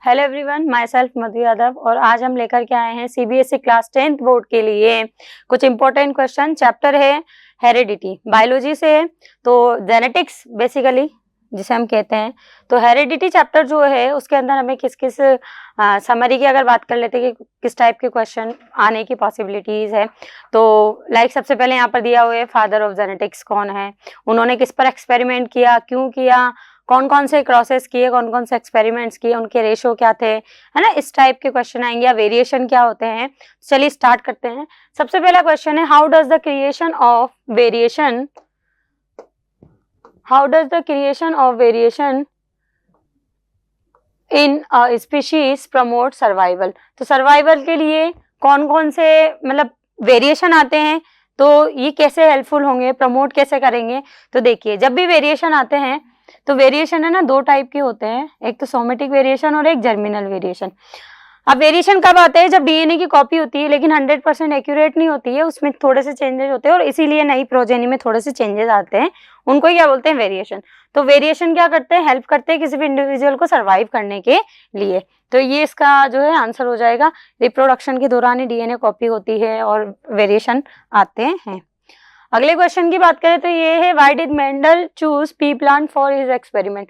Hello everyone, my self मधु यादव और आज हम लेकर के आए हैं सीबीएसई क्लास 10th बोर्ड के लिए कुछ इंपॉर्टेंट क्वेश्चन। चैप्टर है हेरिडिटी, बायोलॉजी से है, तो जेनेटिक्स बेसिकली जिसे हम कहते हैं। तो हेरिडिटी चैप्टर जो है उसके अंदर हमें किस किस समरी की अगर बात कर लेते हैं कि किस टाइप के क्वेश्चन आने की पॉसिबिलिटीज है, तो लाइक सबसे पहले यहाँ पर दिया हुआ है फादर ऑफ जेनेटिक्स कौन है, उन्होंने किस पर एक्सपेरिमेंट किया, क्यों किया, कौन कौन से क्रॉसेस किए, कौन कौन से एक्सपेरिमेंट्स किए, उनके रेशो क्या थे, है ना, इस टाइप के क्वेश्चन आएंगे, या वेरिएशन क्या होते हैं। चलिए स्टार्ट करते हैं। सबसे पहला क्वेश्चन है how does the creation of variation in species promote survival. तो सर्वाइवल के लिए कौन कौन से मतलब वेरिएशन आते हैं, तो ये कैसे हेल्पफुल होंगे, प्रमोट कैसे करेंगे। तो देखिए जब भी वेरिएशन आते हैं तो वेरिएशन है ना दो टाइप के होते हैं, एक तो सोमेटिक वेरिएशन और एक जर्मिनल वेरिएशन। अब वेरिएशन कब आते हैं, जब डीएनए की कॉपी होती है लेकिन 100% एक्यूरेट नहीं होती है, उसमें थोड़े से चेंजेस होते हैं और इसीलिए नई प्रोजेनी में थोड़े से चेंजेस आते हैं, उनको क्या बोलते हैं, वेरिएशन। तो वेरिएशन क्या करते हैं, हेल्प करते हैं किसी भी इंडिविजुअल को सर्वाइव करने के लिए। तो ये इसका जो है आंसर हो जाएगा। रिप्रोडक्शन के दौरान ही डीएनए कॉपी होती है और वेरिएशन आते हैं। अगले क्वेश्चन की बात करें तो ये है why did Mendel choose P plant for his experiment.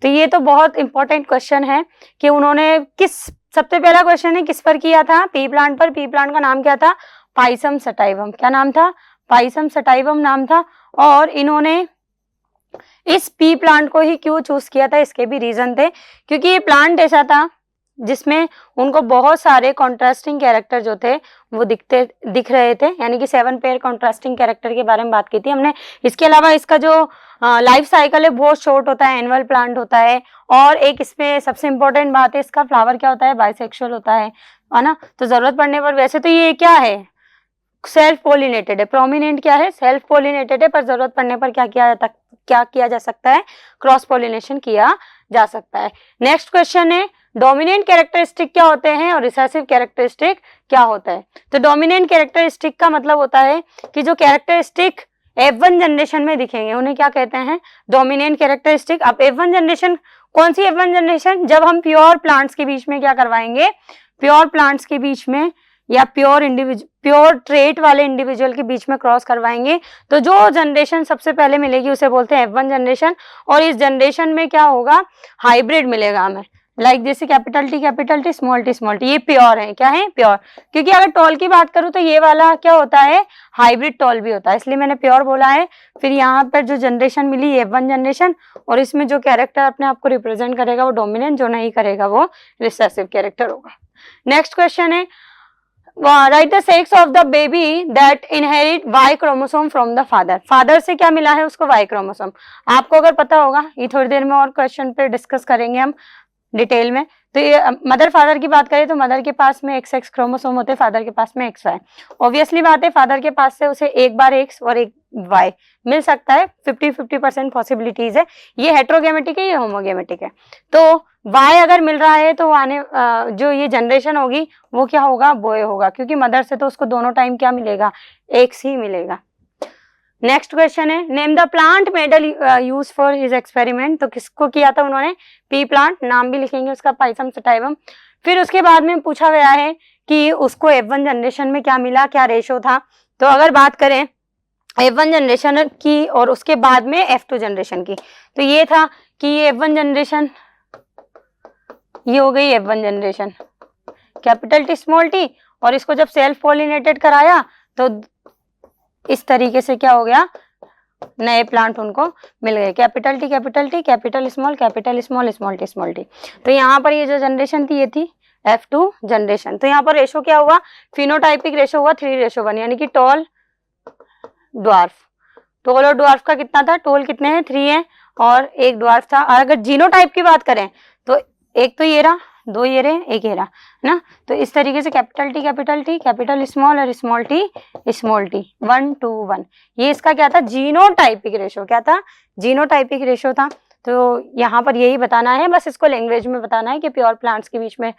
तो ये तो बहुत इंपॉर्टेंट क्वेश्चन है कि उन्होंने सबसे पहला क्वेश्चन है किस पर किया था, पी प्लांट पर। पी प्लांट का नाम क्या था, पाइसम सटाइवम। क्या नाम था, पाइसम सटाइवम नाम था। और इन्होंने इस पी प्लांट को ही क्यों चूज किया था, इसके भी रीजन थे, क्योंकि ये प्लांट ऐसा था जिसमें उनको बहुत सारे कॉन्ट्रास्टिंग कैरेक्टर जो थे वो दिख रहे थे, यानी कि 7 पेयर कॉन्ट्रास्टिंग कैरेक्टर के बारे में बात की थी हमने। इसके अलावा इसका जो लाइफ साइकिल है बहुत शॉर्ट होता है, एनुअल प्लांट होता है। और एक इसमें सबसे इंपॉर्टेंट बात है, इसका फ्लावर क्या होता है, बाइसेक्सुअल होता है ना। तो जरूरत पड़ने पर, वैसे तो ये क्या है, सेल्फ पोलिनेटेड है, प्रोमिनेंट क्या है, सेल्फ पोलिनेटेड है, पर जरूरत पड़ने पर क्या किया जा सकता है, क्रॉस पोलिनेशन किया जा सकता है। नेक्स्ट क्वेश्चन है डोमिनेंट कैरेक्टरिस्टिक क्या होते हैं और रिसेसिव कैरेक्टरिस्टिक क्या होता है। तो डोमिनेंट कैरेक्टरिस्टिक का मतलब होता है कि जो कैरेक्टरिस्टिक F1 जनरेशन में दिखेंगे उन्हें क्या कहते हैं, डोमिनेंट कैरेक्टरिस्टिक। अब F1 जनरेशन कौन सी F1 जनरेशन, जब हम प्योर प्लांट्स के बीच में क्या करवाएंगे, प्योर प्लांट्स के बीच में या प्योर ट्रेट वाले इंडिविजुअल के बीच में क्रॉस करवाएंगे, तो जो जनरेशन सबसे पहले मिलेगी उसे बोलते हैं F1 जनरेशन। और इस जनरेशन में क्या होगा, हाइब्रिड मिलेगा हमें, लाइक जैसे कैपिटल टी स्मॉल टी, ये प्योर है, क्या है, प्योर। क्योंकि अगर टॉल की बात करूं तो ये वाला क्या होता है, हाइब्रिड टॉल भी होता है, इसलिए मैंने प्योर बोला है। फिर यहाँ पर जो जनरेशन मिली F1 जनरेशन, और इसमें जो कैरेक्टर अपने आप को रिप्रेजेंट करेगा वो डोमिनेंट, जो नहीं करेगा वो रिसेसिव कैरेक्टर होगा। नेक्स्ट क्वेश्चन है right the sex of the baby that inherit Y chromosome from the father. Father से क्या मिला है उसको, वाई क्रोमोसोम। आपको अगर पता होगा, ये थोड़ी देर में और क्वेश्चन पे डिस्कस करेंगे हम डिटेल में। तो ये मदर फादर की बात करें तो मदर के पास में XX क्रोमोसोम होते हैं, फादर के पास में XY। ऑब्वियसली बात है, फादर के पास से उसे एक बार X और एक Y मिल सकता है, 50-50% पॉसिबिलिटीज है। ये हेट्रोगेमेटिक है, ये होमोगेमेटिक है। तो Y अगर मिल रहा है तो आने जो ये जनरेशन होगी वो क्या होगा, बॉय होगा, क्योंकि मदर से तो उसको दोनों टाइम क्या मिलेगा, X ही मिलेगा। नेक्स्ट क्वेश्चन है name the plant medal use for his experiment. तो किसको किया था उन्होंने, पी प्लांट, नाम भी लिखेंगे उसका, पाइसम सटाइवम। फिर उसके बाद में पूछा गया है कि उसको F1 जनरेशन में क्या मिला, क्या रेशो था। तो अगर बात करें F1 जनरेशन की और उसके बाद में F2 जनरेशन की, तो ये था कि ये F1 जनरेशन, ये हो गई F1 generation, capital T small T, और इसको जब सेल्फ पॉलिनेटेड कराया तो इस तरीके से क्या हो गया, नए प्लांट उनको मिल गए, capital T capital small small T. तो यहाँ पर ये जो जनरेशन थी ये थी F2 जनरेशन। तो यहाँ पर रेशो क्या हुआ, फिनोटाइपिक रेशो हुआ 3:1, यानी कि टॉल ड्वार्फ। टॉल और ड्वार्फ का कितना था, टॉल कितने हैं, 3 है, और एक ड्वार्फ था। और अगर जीनोटाइप की बात करें तो एक तो ये रहा, 2 ये रहे, एक ये रहा, है ना। तो इस तरीके से कैपिटल टी कैपिटल स्मॉल और स्मॉल टी 1:1। ये इसका क्या था, जीनोटाइपिक रेशो, क्या था, जीनोटाइपिक रेशो था। तो यहाँ पर यही बताना है, बस इसको लैंग्वेज में बताना है कि प्योर प्लांट्स के बीच में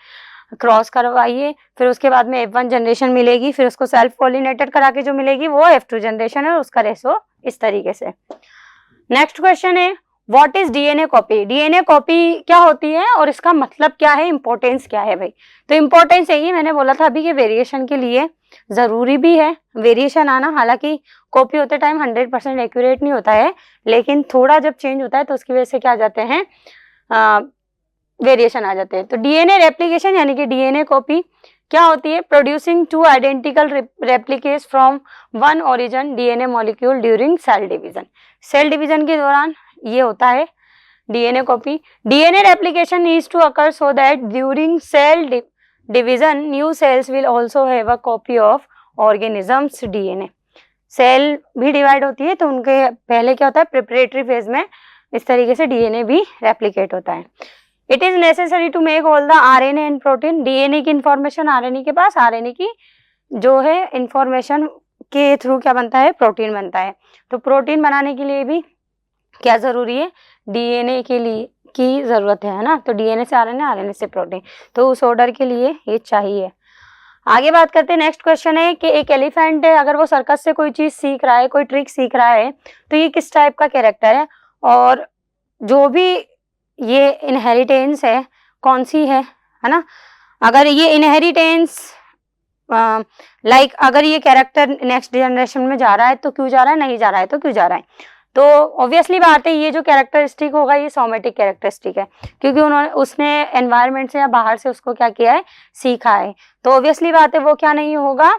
क्रॉस करवाइए, फिर उसके बाद में F1 जनरेशन मिलेगी, फिर उसको सेल्फ पॉलिनेटेड करा के जो मिलेगी वो F2 जनरेशन है, उसका रेशो इस तरीके से। नेक्स्ट क्वेश्चन है what is DNA copy, DNA copy क्या होती है और इसका मतलब क्या है, इंपॉर्टेंस क्या है भाई। तो इंपॉर्टेंस यही मैंने बोला था अभी कि वेरिएशन के लिए जरूरी भी है वेरिएशन आना, हालांकि कॉपी होते टाइम 100% एक्यूरेट नहीं होता है, लेकिन थोड़ा जब चेंज होता है तो उसकी वजह से क्या आ जाते हैं, वेरिएशन आ जाते हैं। तो डीएनए रेप्लिकेशन यानी कि डीएनए कॉपी क्या होती है, producing 2 identical replicates from one origin DNA molecule during cell division. Cell division के दौरान ये होता है DNA copy. DNA replication needs to occur so that during cell division new cells will also have a copy of organism's DNA. Cell भी divide होती है तो उनके पहले क्या होता है, प्रिपरेटरी फेज में इस तरीके से डीएनए भी रेप्लिकेट होता है। It is necessary to make all the RNA and protein, DNA की इंफॉर्मेशन आरएनए के पास, आरएनए की जो है इंफॉर्मेशन के थ्रू क्या बनता है, प्रोटीन बनता है। तो प्रोटीन बनाने के लिए भी क्या जरूरी है, डीएनए के लिए की जरूरत है ना। तो डीएनए से आरएनए, आरएनए से प्रोटीन, तो उस ऑर्डर के लिए ये चाहिए। आगे बात करते हैं, नेक्स्ट क्वेश्चन है कि एक एलिफेंट है, अगर वो सर्कस से कोई चीज सीख रहा है, कोई ट्रिक सीख रहा है, तो ये किस टाइप का कैरेक्टर है, और जो भी ये इनहेरिटेंस है कौन सी है ना। अगर ये इनहेरिटेंस लाइक अगर ये कैरेक्टर नेक्स्ट जनरेशन में जा रहा है तो क्यों जा रहा है, नहीं जा रहा है तो क्यों जा रहा है। तो ऑब्वियसली बात है ये जो कैरेक्टरिस्टिक होगा ये सोमेटिक कैरेक्टरिस्टिक है, क्योंकि उसने एनवायरनमेंट से या बाहर से उसको क्या किया है, सीखा है। तो ऑब्वियसली बात है वो क्या नहीं होगा,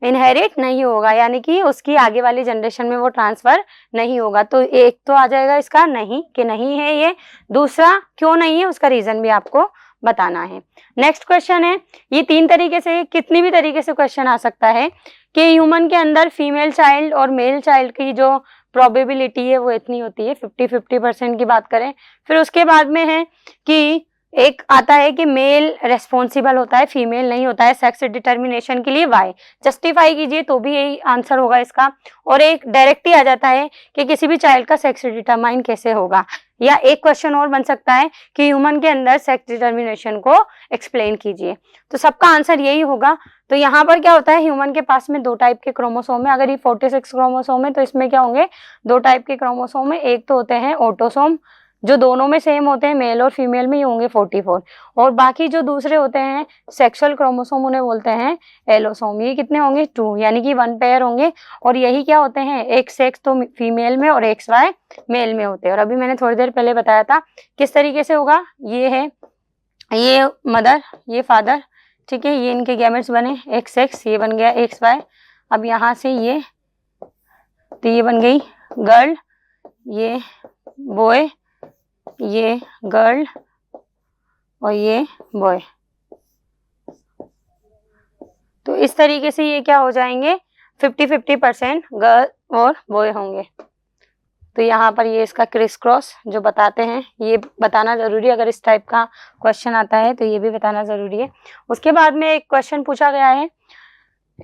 इनहेरिट नहीं होगा, यानी कि उसकी आगे वाली जनरेशन में वो ट्रांसफर नहीं होगा। तो एक तो आ जाएगा इसका नहीं, कि नहीं है ये। दूसरा क्यों नहीं है उसका रीजन भी आपको बताना है। नेक्स्ट क्वेश्चन है, ये 3 तरीके से, कितनी भी तरीके से क्वेश्चन आ सकता है कि ह्यूमन के अंदर फीमेल चाइल्ड और मेल चाइल्ड की जो प्रोबेबिलिटी है वो इतनी होती है, 50-50% की बात करें। फिर उसके बाद में है कि एक आता है कि मेल रेस्पॉन्सिबल होता है, फीमेल नहीं होता है सेक्स डिटर्मिनेशन के लिए, वाई जस्टिफाई कीजिए तो भी यही आंसर होगा इसका। और एक डायरेक्ट ही आ जाता है कि किसी भी चाइल्ड का सेक्स डिटरमाइन कैसे होगा। या एक क्वेश्चन और बन सकता है कि ह्यूमन के अंदर सेक्स डिटर्मिनेशन को एक्सप्लेन कीजिए। तो सबका आंसर यही होगा। तो यहाँ पर क्या होता है, ह्यूमन के पास में 2 टाइप के क्रोमोसोम है। अगर ये 46 क्रोमोसोम है तो इसमें क्या होंगे, 2 टाइप के क्रोमोसोम है। एक तो होते हैं ऑटोसोम जो दोनों में सेम होते हैं, मेल और फीमेल में ही होंगे 44, और बाकी जो दूसरे होते हैं सेक्सुअल क्रोमोसोम उन्हें बोलते हैं एलोसोम। ये कितने होंगे, 2, यानी कि 1 पेयर होंगे। और यही क्या होते हैं, एक सेक्स तो फीमेल में और XY मेल में होते हैं। और अभी मैंने थोड़ी देर पहले बताया था किस तरीके से होगा, ये है, ये मदर, ये फादर, ठीक है, ये इनके गैमेट्स बने, एक सेक्स, ये बन गया XY। अब यहाँ से ये, तो ये बन गई गर्ल, ये बॉय, ये गर्ल और ये बॉय। तो इस तरीके से ये क्या हो जाएंगे, 50-50% गर्ल और बॉय होंगे। तो यहाँ पर ये इसका क्रिस क्रॉस जो बताते हैं, ये बताना जरूरी है। अगर इस टाइप का क्वेश्चन आता है तो ये भी बताना जरूरी है। उसके बाद में एक क्वेश्चन पूछा गया है,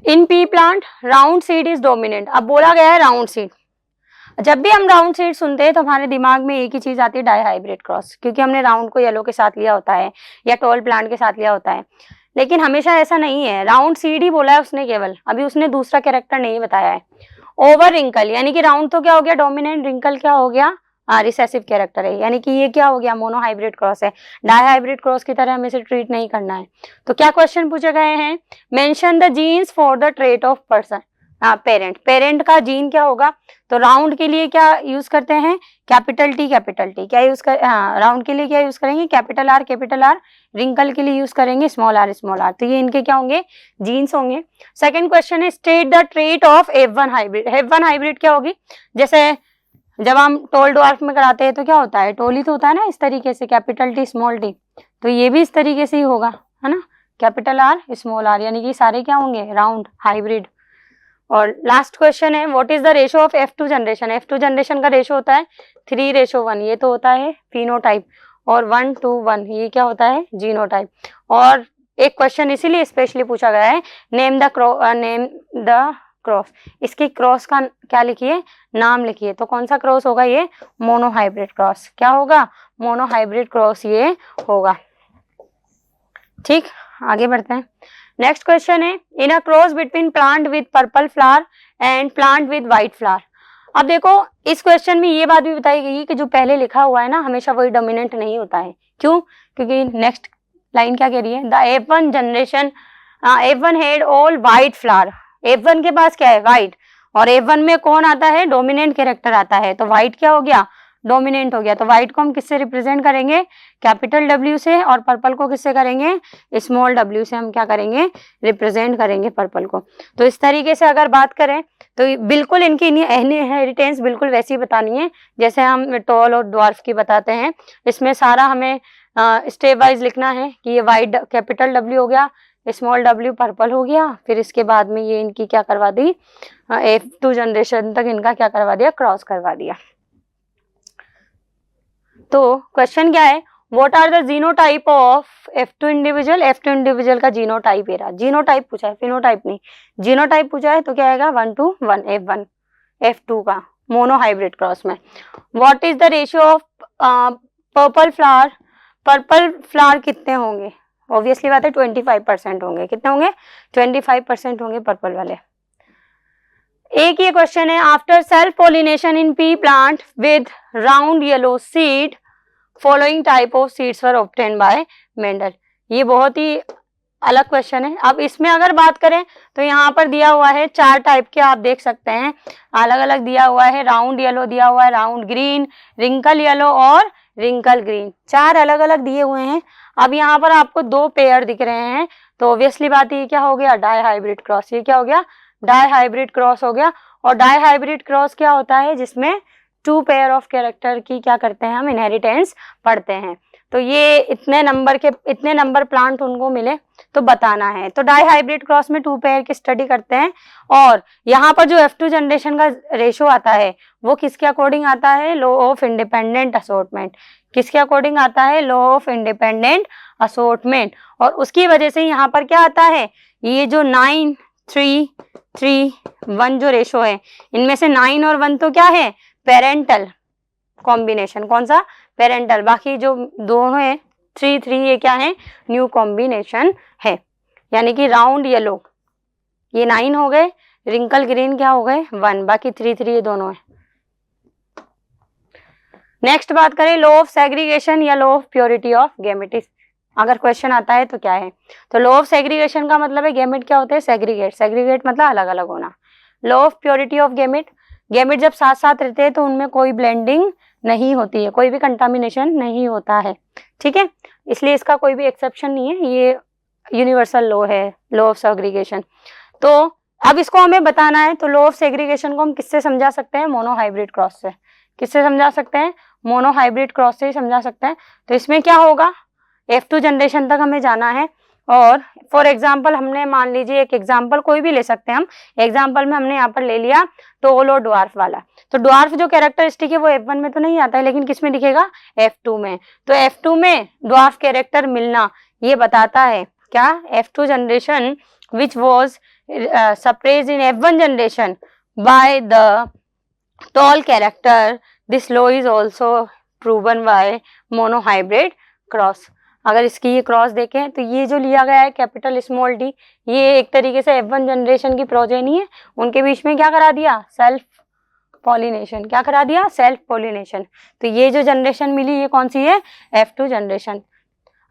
in pea plant round seed is dominant. अब बोला गया है राउंड सीड, जब भी हम राउंड सीड सुनते हैं तो हमारे दिमाग में एक ही चीज आती है, डाईहाइब्रिड क्रॉस, क्योंकि हमने राउंड को येलो के साथ लिया होता है या टॉल प्लांट के साथ लिया होता है। लेकिन हमेशा ऐसा नहीं है, राउंड सीड ही बोला है उसने केवल, अभी उसने दूसरा कैरेक्टर नहीं बताया है। ओवर रिंकल, यानी कि राउंड तो क्या हो गया डोमिनेंट, रिंकल क्या हो गया रिसेसिव कैरेक्टर है, यानी कि ये क्या हो गया मोनोहाइब्रिड क्रॉस है। डाईहाइब्रिड क्रॉस की तरह हमें इसे ट्रीट नहीं करना है। तो क्या क्वेश्चन पूछे गए हैं, mention the genes for the trait of person, parent, parent का जीन क्या होगा। तो राउंड के लिए क्या यूज करते हैं, कैपिटल टी क्या यूज कर, राउंड के लिए क्या यूज करेंगे, कैपिटल आर, रिंकल के लिए यूज करेंगे स्मॉल आर। तो ये इनके क्या होंगे, जीन्स होंगे। सेकंड क्वेश्चन है, state the trait of F1 hybrid. F1 hybrid क्या होगी, जैसे जब हम टोल डॉर्फ में कराते हैं तो क्या होता है, टोल ही तो होता है ना इस तरीके से, कैपिटल टी स्मॉल टी, तो ये भी इस तरीके से ही होगा, है ना, कैपिटल आर स्मॉल आर, यानी कि सारे क्या होंगे राउंड हाइब्रिड। और लास्ट क्वेश्चन है, what is the ratio of F2 generation. F2 generation का रेशो होता है 3:1, ये तो होता है फिनोटाइप, और 1:1 ये क्या होता है जीनोटाइप। और एक क्वेश्चन इसीलिए स्पेशली पूछा गया है, नेम द क्रॉस, इसकी क्रॉस का क्या लिखिए, नाम लिखिए। तो कौन सा क्रॉस होगा, ये मोनोहाइब्रिड क्रॉस, क्या होगा मोनोहाइब्रिड क्रॉस ये होगा। ठीक, आगे बढ़ते हैं। नेक्स्ट क्वेश्चन है, in a cross between plant with purple flower and plant with white flower. अब देखो इस क्वेश्चन में ये बात भी बताई गई है कि जो पहले लिखा हुआ है ना हमेशा वही डोमिनेंट नहीं होता है। क्यों? क्योंकि नेक्स्ट लाइन क्या कह रही है, the F1 generation F1 had all white flower. F1 के पास क्या है, वाइट, और F1 में कौन आता है, डोमिनेंट कैरेक्टर आता है, तो वाइट क्या हो गया, डोमिनेंट हो गया। तो व्हाइट को हम किससे रिप्रेजेंट करेंगे, कैपिटल W से, और पर्पल को किससे करेंगे, स्मॉल w से हम क्या करेंगे, रिप्रेजेंट करेंगे पर्पल को। तो इस तरीके से अगर बात करें तो बिल्कुल इनकी इनहेरिटेंस बिल्कुल वैसी बतानी है जैसे हम टॉल और ड्वार्फ की बताते हैं। इसमें सारा हमें स्टेप वाइज लिखना है कि ये वाइट कैपिटल W हो गया, स्मॉल w पर्पल हो गया, फिर इसके बाद में ये इनकी क्या करवा दी, F2 जनरेशन तक इनका क्या करवा दिया, क्रॉस करवा दिया। तो क्वेश्चन क्या है, what are the genotype of F2 individual. F2 individual का जीनोटाइप है, जीनोटाइप पूछा है, फिनोटाइप नहीं, जीनोटाइप पूछा है, तो क्या आएगा 1 to 1 F1 F2 का मोनो हाइब्रिड क्रॉस में। What is the ratio of purple flower, purple flower कितने होंगे, ऑब्वियसली बात है 25% होंगे, कितने होंगे 25% होंगे पर्पल वाले। एक ये क्वेश्चन है, after self pollination in pea plant with round yellow seed following type of seeds were obtained by Mendel. ये बहुत ही अलग क्वेश्चन है। अब इसमें अगर बात करें तो यहाँ पर दिया हुआ है 4 टाइप के, आप देख सकते हैं अलग अलग दिया हुआ है, राउंड येलो दिया हुआ है, राउंड ग्रीन, रिंकल येलो और रिंकल ग्रीन, 4 अलग अलग दिए हुए हैं। अब यहाँ पर आपको 2 पेयर दिख रहे हैं, तो ऑब्वियसली बात ये क्या हो गया, डाई हाइब्रिड क्रॉस। ये क्या हो गया, डाई हाइब्रिड क्रॉस हो गया। और डाई हाइब्रिड क्रॉस क्या होता है, जिसमें 2 पेयर ऑफ कैरेक्टर की क्या करते हैं हम, इनहेरिटेंस पढ़ते हैं। तो ये इतने नंबर प्लांट उनको मिले तो बताना है। तो डाई हाइब्रिड क्रॉस में 2 पेयर की स्टडी करते हैं। और यहाँ पर जो F2 जनरेशन का रेशो आता है वो किसके अकॉर्डिंग आता है, लॉ ऑफ इंडिपेंडेंट असॉर्टमेंट। किसके अकॉर्डिंग आता है, लॉ ऑफ इंडिपेंडेंट असॉर्टमेंट। और उसकी वजह से यहाँ पर क्या आता है, ये जो 9 3 3 1 जो रेशो है, इनमें से 9 और 1 तो क्या है, पेरेंटल कॉम्बिनेशन, कौन सा, पेरेंटल। बाकी जो दोनों है 3 3 ये क्या है, न्यू कॉम्बिनेशन है। यानी कि राउंड येलो ये 9 हो गए, रिंकल ग्रीन क्या हो गए 1, बाकी 3 3 ये दोनों है। नेक्स्ट बात करें लॉ ऑफ सेग्रीगेशन या law of purity of gametes. अगर क्वेश्चन आता है तो क्या है, तो लॉ ऑफ सेग्रीगेशन का मतलब है गैमेट क्या होते हैं, सेग्रीगेट, सेग्रीगेट मतलब अलग अलग होना। Law of purity of gamete, gamete जब साथ साथ रहते हैं तो उनमें कोई ब्लेंडिंग नहीं होती है, कोई भी कंटामिनेशन नहीं होता है, ठीक है, इसलिए इसका कोई भी एक्सेप्शन नहीं है, ये यूनिवर्सल लॉ है, लॉ ऑफ सेग्रीगेशन। तो अब इसको हमें बताना है, तो लॉ ऑफ सेग्रीगेशन को हम किससे समझा सकते हैं, मोनो हाइब्रिड क्रॉस से। किससे समझा सकते हैं, मोनो हाइब्रिड क्रॉस से ही समझा सकते हैं। तो इसमें क्या होगा, F2 जनरेशन तक हमें जाना है। और फॉर एग्जाम्पल हमने मान लीजिए एक एग्जाम्पल कोई भी ले सकते हैं हम, एग्जाम्पल में हमने यहाँ पर ले लिया टॉल और ड्वार्फ वाला। तो ड्वार्फ जो कैरेक्टरिस्टिक है वो F1 में तो नहीं आता है, लेकिन किस में दिखेगा, F2 में। तो F2 में ड्वार्फ कैरेक्टर मिलना ये बताता है क्या, F2 generation which was suppressed in F1 generation by the tall character, this law is also proven by mono hybrid cross. अगर इसकी ये क्रॉस देखें तो ये जो लिया गया है कैपिटल स्मॉल डी, ये एक तरीके से F1 जनरेशन की प्रोजेनी है, उनके बीच में क्या करा दिया, सेल्फ पॉलिनेशन। क्या करा दिया, सेल्फ पॉलिनेशन। तो ये जो जनरेशन मिली ये कौन सी है, F2 जनरेशन।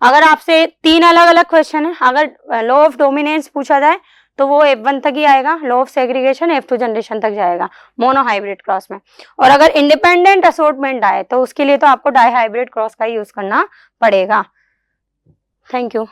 अगर आपसे 3 अलग अलग क्वेश्चन है, अगर लॉ ऑफ डोमिनेंस पूछा जाए तो वो F1 तक ही आएगा, law of segregation F2 generation तक जाएगा मोनो हाइब्रिड क्रॉस में। और अगर इंडिपेंडेंट असॉर्टमेंट आए तो उसके लिए तो आपको डाई हाइब्रिड क्रॉस का ही यूज करना पड़ेगा। Thank you.